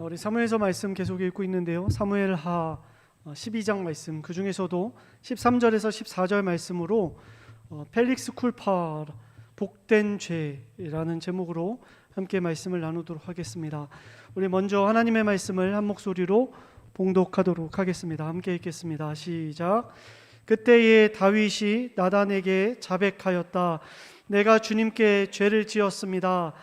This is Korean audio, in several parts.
우리 사무엘서 말씀 계속 읽고 있는데요. 사무엘하 12장 말씀, 그 중에서도 13절에서 14절 말씀으로 펠릭스 쿨파 복된 죄라는 제목으로 함께 말씀을 나누도록 하겠습니다. 우리 먼저 하나님의 말씀을 한 목소리로 봉독하도록 하겠습니다. 함께 읽겠습니다. 시작. 그때에 다윗이 나단에게 자백하였다. 내가 주님께 죄를 지었습니다.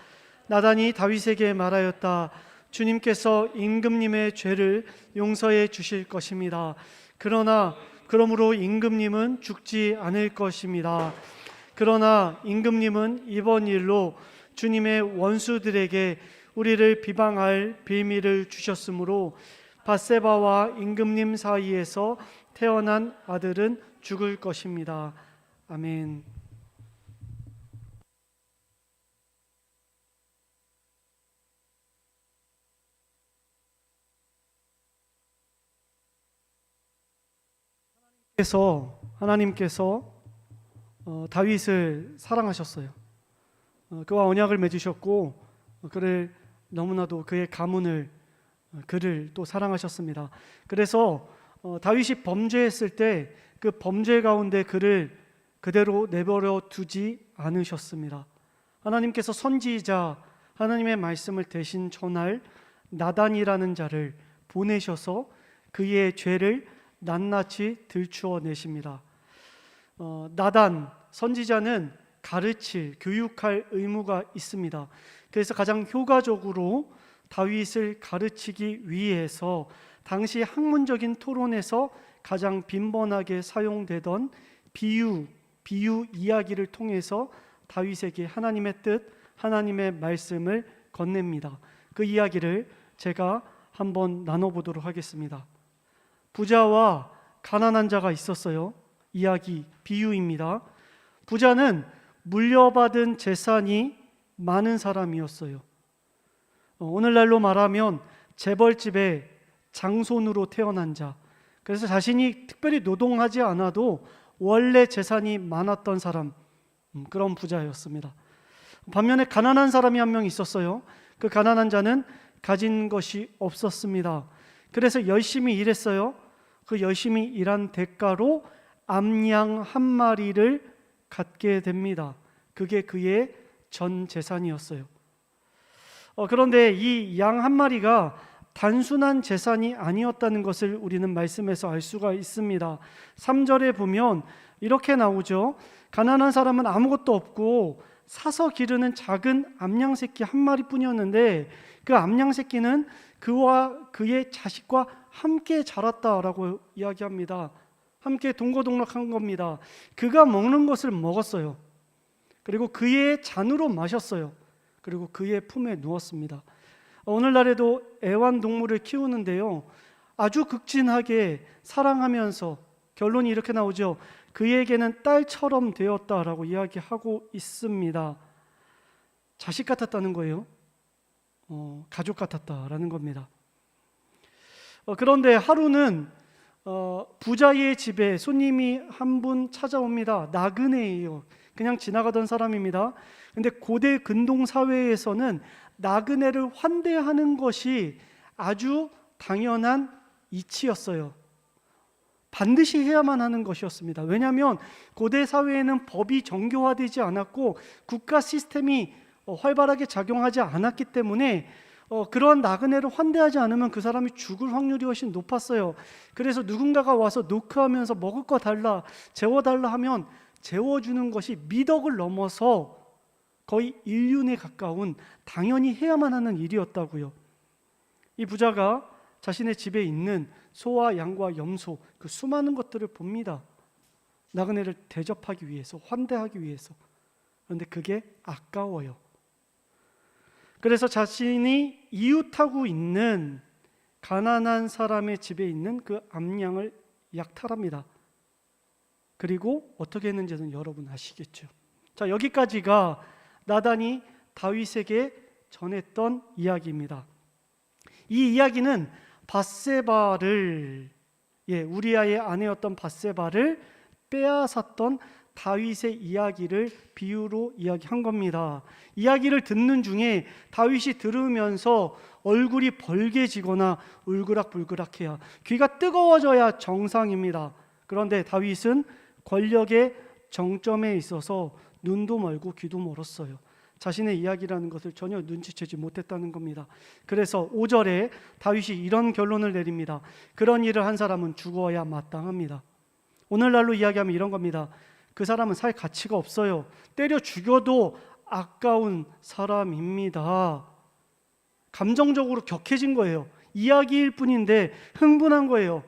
나단이 다윗에게 말하였다. 주님께서 임금님의 죄를 용서해 주실 것입니다. 그러므로 임금님은 죽지 않을 것입니다. 그러나 임금님은 이번 일로 주님의 원수들에게 우리를 비방할 빌미를 주셨으므로 밧세바와 임금님 사이에서 태어난 아들은 죽을 것입니다. 아멘. 하나님께서 다윗을 사랑하셨어요. 그와 언약을 맺으셨고 그를 너무나도 그의 가문을 그를 또 사랑하셨습니다. 그래서 다윗이 범죄했을 때 그 범죄 가운데 그를 그대로 내버려 두지 않으셨습니다. 하나님께서 선지자 하나님의 말씀을 대신 전할 나단이라는 자를 보내셔서 그의 죄를 낱낱이 들추어 내십니다. 나단 선지자는 가르칠, 교육할 의무가 있습니다. 그래서 가장 효과적으로 다윗을 가르치기 위해서 당시 학문적인 토론에서 가장 빈번하게 사용되던 비유 이야기를 통해서 다윗에게 하나님의 뜻, 하나님의 말씀을 건넵니다. 그 이야기를 제가 한번 나눠보도록 하겠습니다. 부자와 가난한 자가 있었어요. 이야기, 비유입니다. 부자는 물려받은 재산이 많은 사람이었어요. 오늘날로 말하면 재벌집의 장손으로 태어난 자, 그래서 자신이 특별히 노동하지 않아도 원래 재산이 많았던 사람, 그런 부자였습니다. 반면에 가난한 사람이 한 명 있었어요. 그 가난한 자는 가진 것이 없었습니다. 그래서 열심히 일했어요. 그 열심히 일한 대가로 암양 한 마리를 갖게 됩니다. 그게 그의 전 재산이었어요. 그런데 이 양 한 마리가 단순한 재산이 아니었다는 것을 우리는 말씀에서 알 수가 있습니다. 3절에 보면 이렇게 나오죠. 가난한 사람은 아무것도 없고 사서 기르는 작은 암양 새끼 한 마리뿐이었는데 그 암양 새끼는 그와 그의 자식과 함께 자랐다라고 이야기합니다. 함께 동거동락한 겁니다. 그가 먹는 것을 먹었어요. 그리고 그의 잔으로 마셨어요. 그리고 그의 품에 누웠습니다. 오늘날에도 애완동물을 키우는데요, 아주 극진하게 사랑하면서 결론이 이렇게 나오죠. 그에게는 딸처럼 되었다라고 이야기하고 있습니다. 자식 같았다는 거예요. 가족 같았다라는 겁니다. 그런데 하루는 부자의 집에 손님이 한 분 찾아옵니다. 나그네예요. 그냥 지나가던 사람입니다. 근데 고대 근동 사회에서는 나그네를 환대하는 것이 아주 당연한 이치였어요. 반드시 해야만 하는 것이었습니다. 왜냐하면 고대 사회에는 법이 정교화되지 않았고 국가 시스템이 활발하게 작용하지 않았기 때문에 그러한 나그네를 환대하지 않으면 그 사람이 죽을 확률이 훨씬 높았어요. 그래서 누군가가 와서 노크하면서 먹을 거 달라, 재워달라 하면 재워주는 것이 미덕을 넘어서 거의 인륜에 가까운 당연히 해야만 하는 일이었다고요. 이 부자가 자신의 집에 있는 소와 양과 염소, 그 수많은 것들을 봅니다. 나그네를 대접하기 위해서, 환대하기 위해서. 그런데 그게 아까워요. 그래서 자신이 이웃하고 있는 가난한 사람의 집에 있는 그 암양을 약탈합니다. 그리고 어떻게 했는지는 여러분 아시겠죠. 자, 여기까지가 나단이 다윗에게 전했던 이야기입니다. 이 이야기는 밧세바를, 우리아의 아내였던 밧세바를 빼앗았던 다윗의 이야기를 비유로 이야기한 겁니다. 이야기를 듣는 중에 다윗이 들으면서 얼굴이 벌개지거나 울그락불그락해야, 귀가 뜨거워져야 정상입니다. 그런데 다윗은 권력의 정점에 있어서 눈도 멀고 귀도 멀었어요. 자신의 이야기라는 것을 전혀 눈치채지 못했다는 겁니다. 그래서 5절에 다윗이 이런 결론을 내립니다. 그런 일을 한 사람은 죽어야 마땅합니다. 오늘날로 이야기하면 이런 겁니다. 그 사람은 살 가치가 없어요. 때려 죽여도 아까운 사람입니다. 감정적으로 격해진 거예요. 이야기일 뿐인데 흥분한 거예요.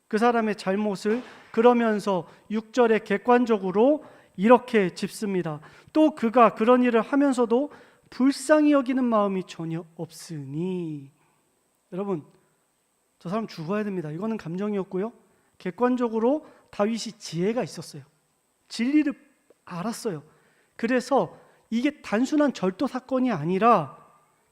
그 사람의 잘못을 그러면서 6절에 객관적으로 이렇게 짚습니다. 또 그가 그런 일을 하면서도 불쌍히 여기는 마음이 전혀 없으니. 여러분, 저 사람 죽어야 됩니다. 이거는 감정이었고요. 객관적으로 다윗이 지혜가 있었어요. 진리를 알았어요. 그래서 이게 단순한 절도 사건이 아니라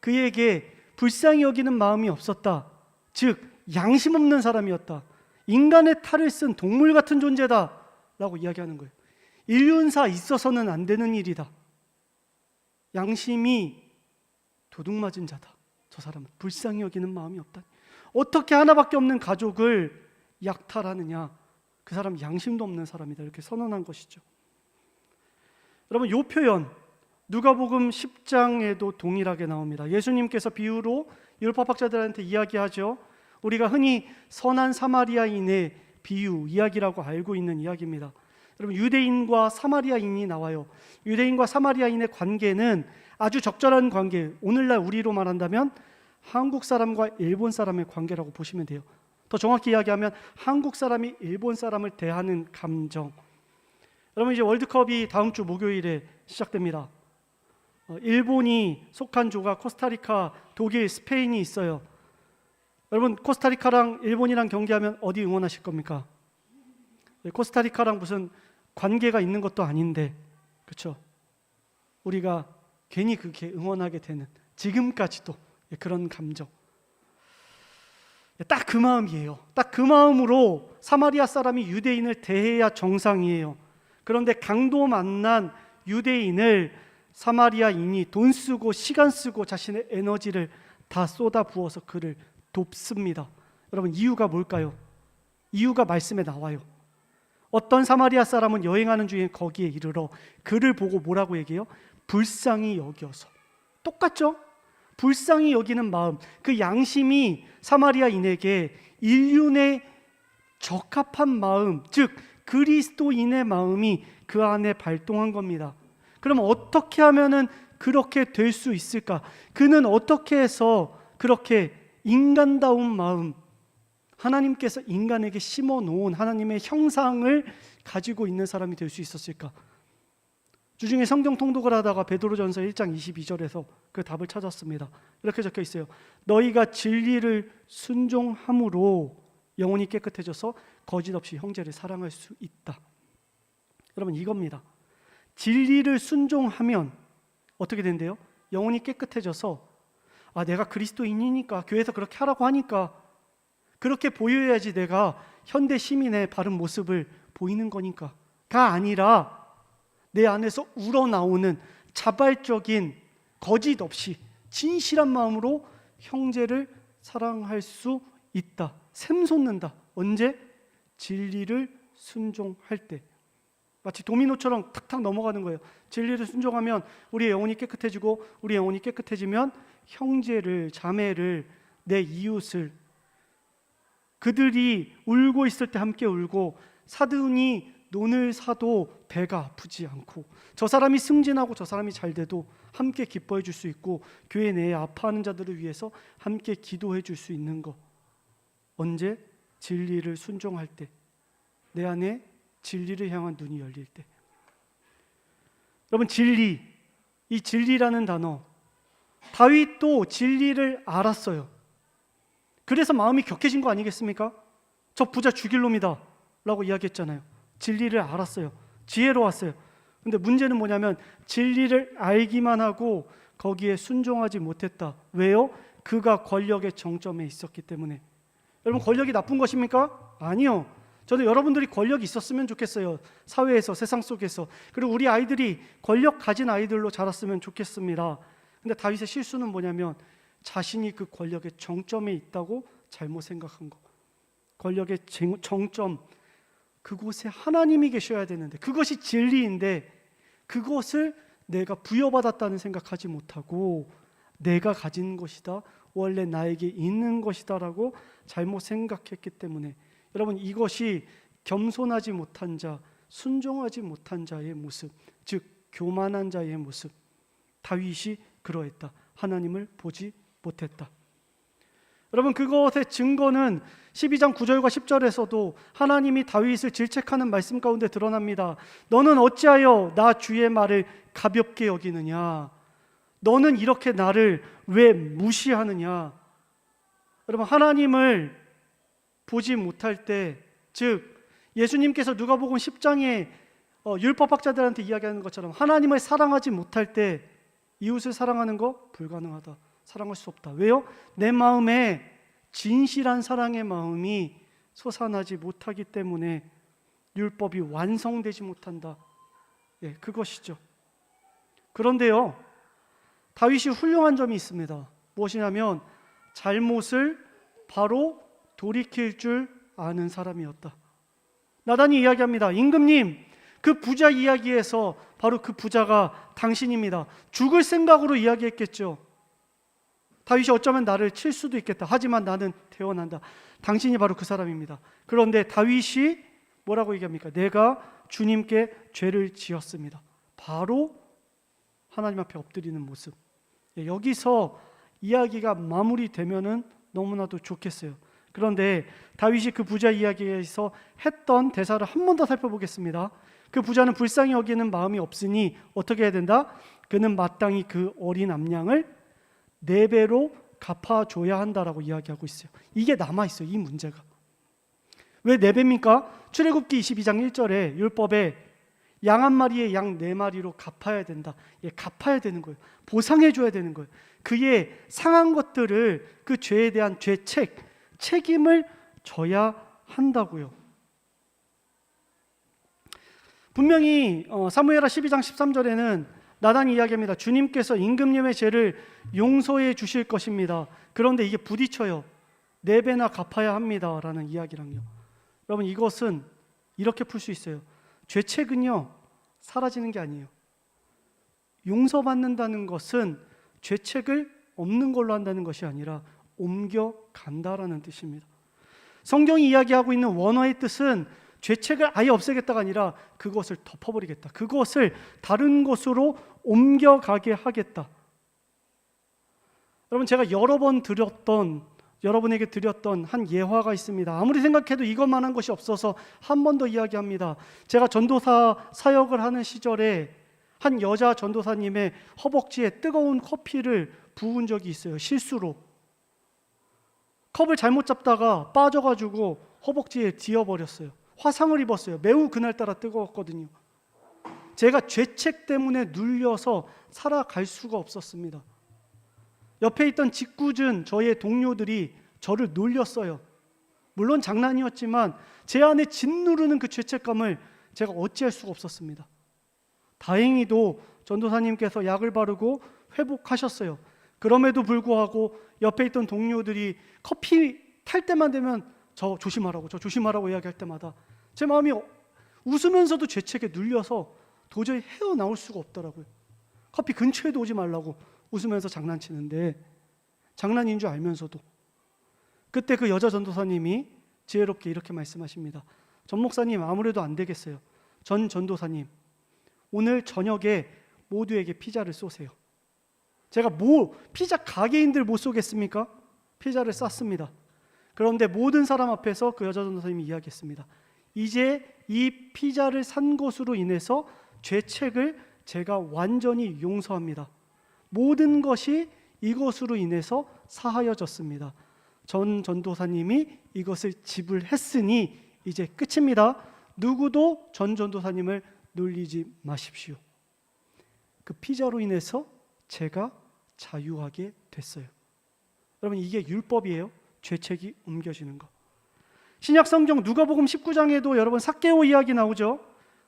그에게 불쌍히 여기는 마음이 없었다. 즉 양심 없는 사람이었다. 인간의 탈을 쓴 동물 같은 존재다 라고 이야기하는 거예요. 인륜사 있어서는 안 되는 일이다. 양심이 도둑맞은 자다. 저 사람은 불쌍히 여기는 마음이 없다. 어떻게 하나밖에 없는 가족을 약탈하느냐. 그 사람 양심도 없는 사람이다. 이렇게 선언한 것이죠. 여러분, 이 표현 누가복음 10장에도 동일하게 나옵니다. 예수님께서 비유로 율법학자들한테 이야기하죠. 우리가 흔히 선한 사마리아인의 비유, 이야기라고 알고 있는 이야기입니다. 여러분, 유대인과 사마리아인이 나와요. 유대인과 사마리아인의 관계는 아주 적절한 관계, 오늘날 우리로 말한다면 한국 사람과 일본 사람의 관계라고 보시면 돼요. 더 정확히 이야기하면 한국 사람이 일본 사람을 대하는 감정. 여러분, 이제 월드컵이 다음 주 목요일에 시작됩니다. 일본이 속한 조가 코스타리카, 독일, 스페인이 있어요. 여러분, 코스타리카랑 일본이랑 경기하면 어디 응원하실 겁니까? 코스타리카랑 무슨 관계가 있는 것도 아닌데, 그렇죠? 우리가 괜히 그렇게 응원하게 되는, 지금까지도 그런 감정. 딱 그 마음이에요. 딱 그 마음으로 사마리아 사람이 유대인을 대해야 정상이에요. 그런데 강도 만난 유대인을 사마리아인이 돈 쓰고 시간 쓰고 자신의 에너지를 다 쏟아 부어서 그를 돕습니다. 여러분, 이유가 뭘까요? 이유가 말씀에 나와요. 어떤 사마리아 사람은 여행하는 중에 거기에 이르러 그를 보고 뭐라고 얘기해요? 불쌍히 여겨서. 똑같죠? 불쌍히 여기는 마음, 그 양심이 사마리아인에게 인륜의 적합한 마음, 즉 그리스도인의 마음이 그 안에 발동한 겁니다. 그럼 어떻게 하면은 그렇게 될 수 있을까? 그는 어떻게 해서 그렇게 인간다운 마음, 하나님께서 인간에게 심어놓은 하나님의 형상을 가지고 있는 사람이 될 수 있었을까? 주중에 성경 통독을 하다가 베드로전서 1장 22절에서 그 답을 찾았습니다. 이렇게 적혀 있어요. 너희가 진리를 순종함으로 영혼이 깨끗해져서 거짓 없이 형제를 사랑할 수 있다. 여러분, 이겁니다. 진리를 순종하면 어떻게 된대요? 영혼이 깨끗해져서 내가 그리스도인이니까 교회에서 그렇게 하라고 하니까 그렇게 보여야지 내가 현대 시민의 바른 모습을 보이는 거니까가 아니라 내 안에서 우러나오는 자발적인 거짓 없이 진실한 마음으로 형제를 사랑할 수 있다. 샘솟는다. 언제? 진리를 순종할 때. 마치 도미노처럼 탁탁 넘어가는 거예요. 진리를 순종하면 우리의 영혼이 깨끗해지고 우리의 영혼이 깨끗해지면 형제를, 자매를, 내 이웃을, 그들이 울고 있을 때 함께 울고 사돈이 논을 사도 배가 아프지 않고 저 사람이 승진하고 저 사람이 잘 돼도 함께 기뻐해 줄 수 있고 교회 내에 아파하는 자들을 위해서 함께 기도해 줄 수 있는 것. 언제? 진리를 순종할 때, 내 안에 진리를 향한 눈이 열릴 때. 여러분, 진리, 이 진리라는 단어, 다윗도 진리를 알았어요. 그래서 마음이 격해진 거 아니겠습니까? 저 부자 죽일 놈이다 라고 이야기했잖아요. 진리를 알았어요. 지혜로웠어요. 근데 문제는 뭐냐면 진리를 알기만 하고 거기에 순종하지 못했다. 왜요? 그가 권력의 정점에 있었기 때문에. 여러분, 권력이 나쁜 것입니까? 아니요. 저는 여러분들이 권력이 있었으면 좋겠어요. 사회에서, 세상 속에서. 그리고 우리 아이들이 권력 가진 아이들로 자랐으면 좋겠습니다. 근데 다윗의 실수는 뭐냐면 자신이 그 권력의 정점에 있다고 잘못 생각한 거. 권력의 정점, 그곳에 하나님이 계셔야 되는데, 그것이 진리인데 그것을 내가 부여받았다는 생각하지 못하고 내가 가진 것이다, 원래 나에게 있는 것이다 라고 잘못 생각했기 때문에, 여러분, 이것이 겸손하지 못한 자, 순종하지 못한 자의 모습, 즉 교만한 자의 모습. 다윗이 그러했다. 하나님을 보지 못했다. 여러분, 그것의 증거는 12장 9절과 10절에서도 하나님이 다윗을 질책하는 말씀 가운데 드러납니다. 너는 어찌하여 나 주의 말을 가볍게 여기느냐? 너는 이렇게 나를 왜 무시하느냐? 여러분, 하나님을 보지 못할 때, 즉 예수님께서 누가복음 10장에 율법학자들한테 이야기하는 것처럼 하나님을 사랑하지 못할 때 이웃을 사랑하는 거 불가능하다. 사랑할 수 없다. 왜요? 내 마음에 진실한 사랑의 마음이 솟아나지 못하기 때문에 율법이 완성되지 못한다. 예, 그것이죠. 그런데요, 다윗이 훌륭한 점이 있습니다. 무엇이냐면 잘못을 바로 돌이킬 줄 아는 사람이었다. 나단이 이야기합니다. 임금님, 그 부자 이야기에서 바로 그 부자가 당신입니다. 죽을 생각으로 이야기했겠죠. 다윗이 어쩌면 나를 칠 수도 있겠다. 하지만 나는 태어난다. 당신이 바로 그 사람입니다. 그런데 다윗이 뭐라고 얘기합니까? 내가 주님께 죄를 지었습니다. 바로 하나님 앞에 엎드리는 모습. 여기서 이야기가 마무리되면은 너무나도 좋겠어요. 그런데 다윗이 그 부자 이야기에서 했던 대사를 한 번 더 살펴보겠습니다. 그 부자는 불쌍히 여기는 마음이 없으니 어떻게 해야 된다? 그는 마땅히 그 어린 암양을 4배로 갚아줘야 한다라고 이야기하고 있어요. 이게 남아있어요, 이 문제가. 왜 4배입니까? 출애굽기 22장 1절에 율법에 양 한 마리에 양 4마리로 갚아야 된다. 예, 갚아야 되는 거예요. 보상해줘야 되는 거예요. 그의 상한 것들을, 그 죄에 대한 책임을 져야 한다고요. 분명히 사무엘하 12장 13절에는 나단이 이야기합니다. 주님께서 임금님의 죄를 용서해 주실 것입니다. 그런데 이게 부딪혀요. 4배나 갚아야 합니다 라는 이야기랑요. 여러분, 이것은 이렇게 풀 수 있어요. 죄책은요, 사라지는 게 아니에요. 용서받는다는 것은 죄책을 없는 걸로 한다는 것이 아니라 옮겨간다라는 뜻입니다. 성경이 이야기하고 있는 원어의 뜻은 죄책을 아예 없애겠다가 아니라 그것을 덮어버리겠다. 그것을 다른 곳으로 옮겨가게 하겠다. 여러분, 제가 여러 번 여러분에게 드렸던 한 예화가 있습니다. 아무리 생각해도 이것만한 것이 없어서 한 번 더 이야기합니다. 제가 전도사 사역을 하는 시절에 한 여자 전도사님의 허벅지에 뜨거운 커피를 부은 적이 있어요. 실수로. 컵을 잘못 잡다가 빠져가지고 허벅지에 뒤어버렸어요. 화상을 입었어요. 매우 그날따라 뜨거웠거든요. 제가 죄책 때문에 눌려서 살아갈 수가 없었습니다. 옆에 있던 짓궂은 저의 동료들이 저를 놀렸어요. 물론 장난이었지만 제 안에 짓누르는 그 죄책감을 제가 어찌할 수가 없었습니다. 다행히도 전도사님께서 약을 바르고 회복하셨어요. 그럼에도 불구하고 옆에 있던 동료들이 커피 탈 때만 되면 저 조심하라고 이야기할 때마다 제 마음이 웃으면서도 죄책에 눌려서 도저히 헤어나올 수가 없더라고요. 커피 근처에도 오지 말라고 웃으면서 장난치는데, 장난인 줄 알면서도. 그때 그 여자 전도사님이 지혜롭게 이렇게 말씀하십니다. 전 목사님, 아무래도 안 되겠어요. 전 전도사님, 오늘 저녁에 모두에게 피자를 쏘세요. 제가 피자 가게인들 못 쏘겠습니까? 피자를 쐈습니다. 그런데 모든 사람 앞에서 그 여자 전도사님이 이야기했습니다. 이제 이 피자를 산 것으로 인해서 죄책을 제가 완전히 용서합니다. 모든 것이 이것으로 인해서 사하여졌습니다. 전 전도사님이 이것을 지불했으니 이제 끝입니다. 누구도 전 전도사님을 놀리지 마십시오. 그 피자로 인해서 제가 자유하게 됐어요. 여러분, 이게 율법이에요. 죄책이 옮겨지는 거. 신약 성경 누가복음 19장에도 여러분 삭개오 이야기 나오죠.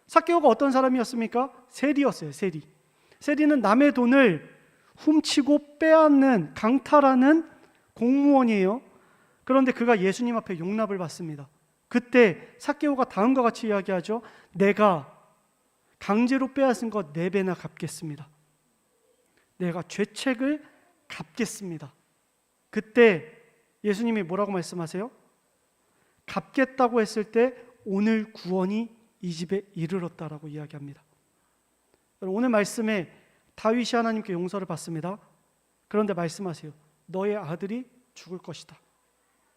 삭개오가 어떤 사람이었습니까? 세리였어요. 세리는 남의 돈을 훔치고 빼앗는 강탈하는 공무원이에요. 그런데 그가 예수님 앞에 용납을 받습니다. 그때 삭개오가 다음과 같이 이야기하죠. 내가 강제로 빼앗은 것 4배나 갚겠습니다. 내가 죄책을 갚겠습니다. 그때 예수님이 뭐라고 말씀하세요? 갚겠다고 했을 때 오늘 구원이 이 집에 이르렀다라고 이야기합니다. 오늘 말씀에 다윗이 하나님께 용서를 받습니다. 그런데 말씀하세요. 너의 아들이 죽을 것이다.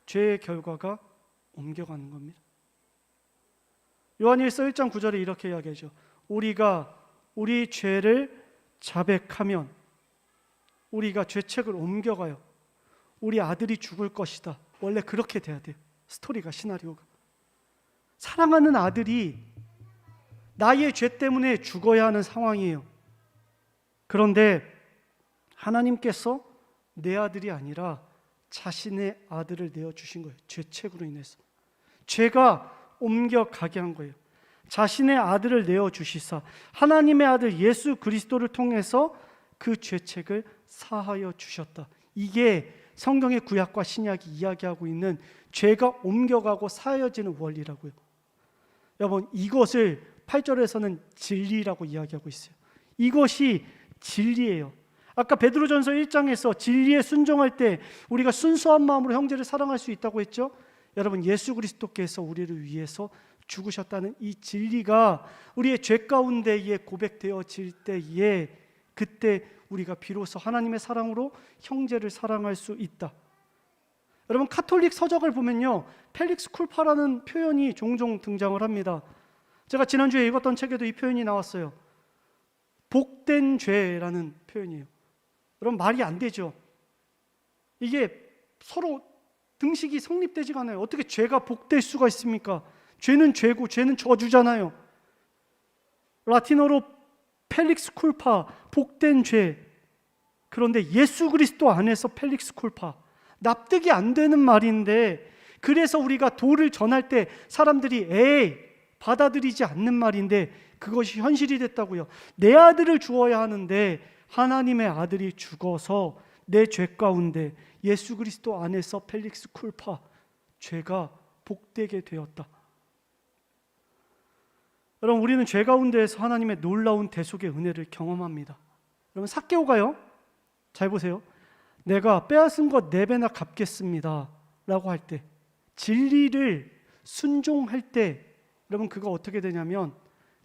죄의 결과가 옮겨가는 겁니다. 요한일서 1장 9절에 이렇게 이야기하죠. 우리가 우리 죄를 자백하면 우리가 죄책을 옮겨가요. 우리 아들이 죽을 것이다. 원래 그렇게 돼야 돼요. 스토리가, 시나리오가. 사랑하는 아들이 나의 죄 때문에 죽어야 하는 상황이에요. 그런데 하나님께서 내 아들이 아니라 자신의 아들을 내어주신 거예요. 죄책으로 인해서. 죄가 옮겨가게 한 거예요. 자신의 아들을 내어주시사 하나님의 아들 예수 그리스도를 통해서 그 죄책을 사하여 주셨다. 이게 성경의 구약과 신약이 이야기하고 있는 죄가 옮겨가고 사하여지는 원리라고요. 여러분, 이것을 8절에서는 진리라고 이야기하고 있어요. 이것이 진리예요. 아까 베드로전서 1장에서 진리에 순종할 때 우리가 순수한 마음으로 형제를 사랑할 수 있다고 했죠. 여러분, 예수 그리스도께서 우리를 위해서 죽으셨다는 이 진리가 우리의 죄 가운데에 고백되어질 때에 그때 우리가 비로소 하나님의 사랑으로 형제를 사랑할 수 있다. 여러분, 카톨릭 서적을 보면요, 펠릭스 쿨파라는 표현이 종종 등장을 합니다. 제가 지난주에 읽었던 책에도 이 표현이 나왔어요. 복된 죄라는 표현이에요. 여러분, 말이 안 되죠. 이게 서로 등식이 성립되지가 않아요. 어떻게 죄가 복될 수가 있습니까? 죄는 죄고 죄는 저주잖아요. 라틴어로 펠릭스 쿨파, 복된 죄. 그런데 예수 그리스도 안에서 펠릭스 쿨파, 납득이 안 되는 말인데, 그래서 우리가 도를 전할 때 사람들이 받아들이지 않는 말인데 그것이 현실이 됐다고요. 내 아들을 주어야 하는데 하나님의 아들이 죽어서 내 죄 가운데 예수 그리스도 안에서 펠릭스 쿨파, 죄가 복되게 되었다. 여러분, 우리는 죄 가운데에서 하나님의 놀라운 대속의 은혜를 경험합니다. 여러분, 삭개오가요, 잘 보세요. 내가 빼앗은 것 4배나 갚겠습니다 라고 할 때, 진리를 순종할 때 여러분, 그거 어떻게 되냐면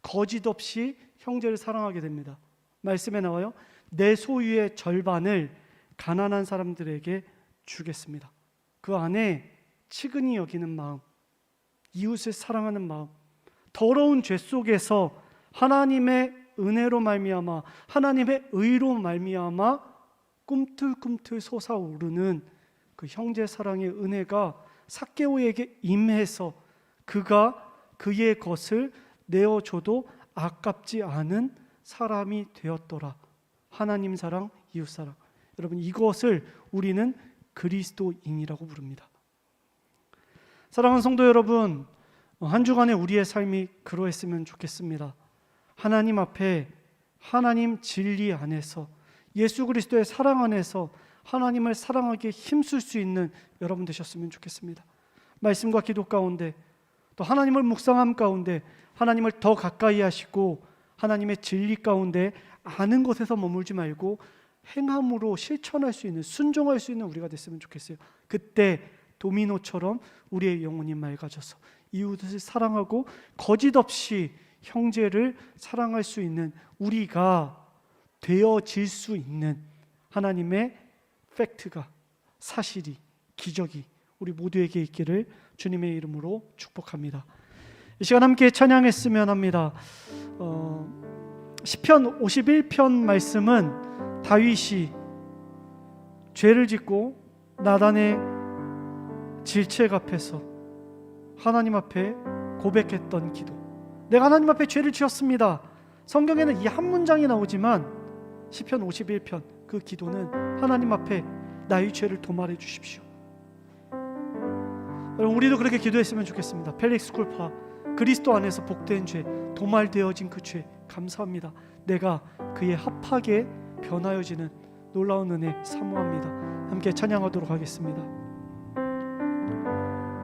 거짓 없이 형제를 사랑하게 됩니다. 말씀에 나와요. 내 소유의 절반을 가난한 사람들에게 주겠습니다. 그 안에 측은히 여기는 마음, 이웃을 사랑하는 마음, 더러운 죄 속에서 하나님의 은혜로 말미암아, 하나님의 의로 말미암아 꿈틀꿈틀 솟아오르는 그 형제 사랑의 은혜가 삭개오에게 임해서 그가 그의 것을 내어줘도 아깝지 않은 사람이 되었더라. 하나님 사랑, 이웃 사랑. 여러분, 이것을 우리는 그리스도인이라고 부릅니다. 사랑하는 성도 여러분, 한 주간의 우리의 삶이 그러했으면 좋겠습니다. 하나님 앞에, 하나님 진리 안에서, 예수 그리스도의 사랑 안에서 하나님을 사랑하기에 힘쓸 수 있는 여러분 되셨으면 좋겠습니다. 말씀과 기도 가운데, 또 하나님을 묵상함 가운데 하나님을 더 가까이 하시고 하나님의 진리 가운데 아는 것에서 머물지 말고 행함으로 실천할 수 있는, 순종할 수 있는 우리가 됐으면 좋겠어요. 그때 도미노처럼 우리의 영혼이 맑아져서 이웃을 사랑하고 거짓 없이 형제를 사랑할 수 있는 우리가 되어질 수 있는 하나님의 팩트가, 사실이, 기적이 우리 모두에게 있기를 주님의 이름으로 축복합니다. 이 시간 함께 찬양했으면 합니다. 시편 51편 말씀은 다윗이 죄를 짓고 나단의 질책 앞에서 하나님 앞에 고백했던 기도. 내가 하나님 앞에 죄를 지었습니다. 성경에는 이 한 문장이 나오지만 시편 51편 그 기도는 하나님 앞에 나의 죄를 도말해 주십시오. 여러분, 우리도 그렇게 기도했으면 좋겠습니다. 펠릭스 쿨파, 그리스도 안에서 복된 죄, 도말되어진 그 죄 감사합니다. 내가 그에 합하게 변하여지는 놀라운 은혜 사모합니다. 함께 찬양하도록 하겠습니다.